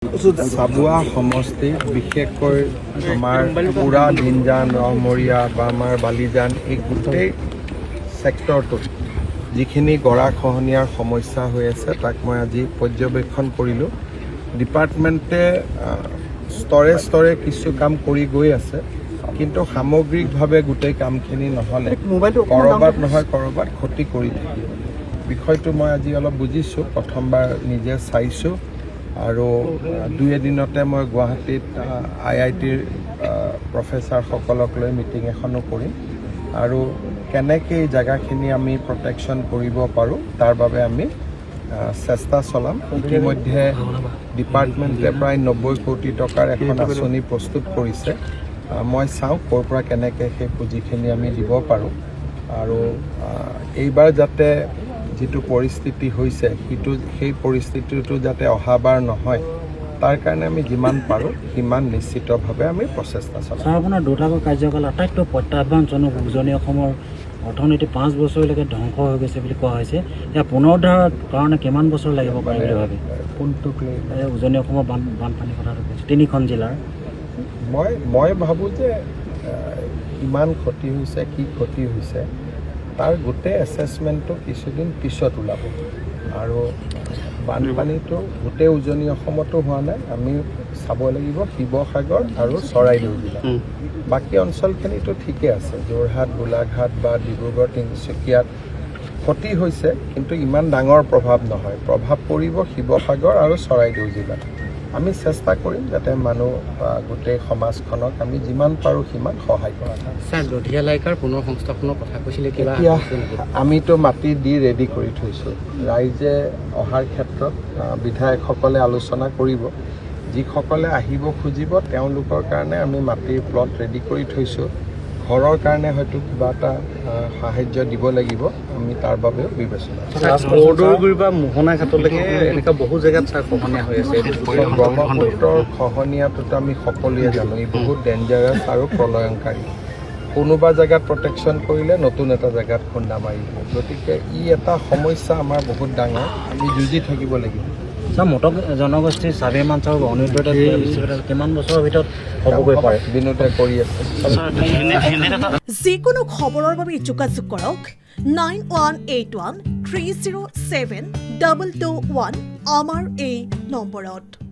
চাবুৱা সমষ্টি বিশেষকৈ আমাৰ পুৰা দিনজান ৰহমৰীয়া বা আমাৰ বালিজান এই গোটেই ছেক্টৰটোত যিখিনি গৰাখহনীয়াৰ সমস্যা হৈ আছে তাক মই আজি পৰ্যবেক্ষণ কৰিলোঁ। ডিপাৰ্টমেণ্টে স্তৰে স্তৰে কিছু কাম কৰি গৈ আছে, কিন্তু সামগ্ৰিকভাৱে গোটেই কামখিনি নহ'লে ক'ৰবাত নহয় ক'ৰবাত ক্ষতি কৰি থাকিব। বিষয়টো মই আজি অলপ বুজিছোঁ, প্ৰথমবাৰ নিজে চাইছোঁ আৰু দুই এদিনতে মই গুৱাহাটীত IITৰ প্ৰফেচাৰসকলক লৈ মিটিং এখনো কৰিম আৰু কেনেকৈ এই জেগাখিনি আমি প্ৰটেকশ্যন কৰিব পাৰোঁ তাৰ বাবে আমি চেষ্টা চলাম। ইতিমধ্যে ডিপাৰ্টমেণ্টে প্ৰায় 90 কোটি টকাৰ এখন আঁচনি প্ৰস্তুত কৰিছে। মই চাওঁ ক'ৰ পৰা কেনেকৈ সেই পুঁজিখিনি আমি দিব পাৰোঁ আৰু এইবাৰ যাতে যিটো পৰিস্থিতি হৈছে সেই পৰিস্থিতিটো যাতে অহাবাৰ নহয় তাৰ কাৰণে আমি যিমান পাৰোঁ সিমান নিশ্চিতভাৱে আমি প্ৰচেষ্টা চলাম। ছাৰ, আপোনাৰ দুটাকৈ কাৰ্যকাল আটাইতকৈ প্ৰত্যাহ্বানজনক উজনি অসমৰ অৰ্থনীতি 5 বছৰলৈকে ধ্বংস হৈ গৈছে বুলি কোৱা হৈছে। এতিয়া পুনৰুদ্ধাৰৰ কাৰণে কিমান বছৰ লাগিব পাৰে বুলি ভাবে? কোনটোক লৈ উজনি অসমৰ বানপানীৰ কথাটো কৈছোঁ, 3খন জিলাৰ। মই ভাবোঁ যে কিমান ক্ষতি হৈছে, কি ক্ষতি হৈছে তাৰ গোটেই এছেছমেণ্টটো কিছুদিন পিছত ওলাব আৰু বানপানীটো গোটেই উজনি অসমতো হোৱা নাই। আমি চাব লাগিব শিৱসাগৰ আৰু চৰাইদেউ জিলা, বাকী অঞ্চলখিনিতো ঠিকে আছে। যোৰহাট, গোলাঘাট বা ডিব্ৰুগড়, তিনিচুকীয়াত ক্ষতি হৈছে, কিন্তু ইমান ডাঙৰ প্ৰভাৱ নহয়। প্ৰভাৱ পৰিব শিৱসাগৰ আৰু চৰাইদেউ জিলাত। আমি চেষ্টা কৰিম যাতে মানুহ গোটেই সমাজখনক আমি যিমান পাৰোঁ সিমান সহায় কৰা যায়। ছাৰ, লধিয়ালাইকাৰ পুনৰ সংস্থাপনৰ কথা কৈছিলে, কিবা এতিয়া আমিতো মাটি দি ৰেডি কৰি থৈছোঁ। ৰাইজে অহাৰ ক্ষেত্ৰত বিধায়কসকলে আলোচনা কৰিব। যিসকলে আহিব খুজিব তেওঁলোকৰ কাৰণে আমি মাটিৰ প্লট ৰেডি কৰি থৈছোঁ। ঘৰৰ কাৰণে হয়তো কিবা এটা সাহাৰ্য দিব লাগিব, আমি তাৰ বাবেও বিবেচনা বৰদৈগুৰি পৰা মোহনা ঘাটলৈকে এনেকুৱা বহু জেগাত ছাৰ খহনীয়া হৈ আছে। ব্ৰহ্মপুত্ৰৰ খহনীয়াটোতো আমি সকলোৱে জানো, ই বহুত ডেঞ্জাৰাছ আৰু প্ৰলয়ংকাৰী। কোনোবা জেগাত প্ৰটেকশ্যন কৰিলে নতুন এটা জেগাত খুন্দা মাৰিব। গতিকে ই এটা সমস্যা আমাৰ বহুত ডাঙৰ, আমি যুঁজি থাকিব লাগিব। ছাৰ, মটক জনগোষ্ঠীৰ স্বাভিমান ছাৰ অনুদ্বৈত কিমান বছৰৰ ভিতৰত হ'বগৈ পাৰে? বিনোদে কৰি আছে। যিকোনো খবৰৰ বাবে যোগাযোগ কৰক 9181307221 আমাৰ এই নম্বৰত।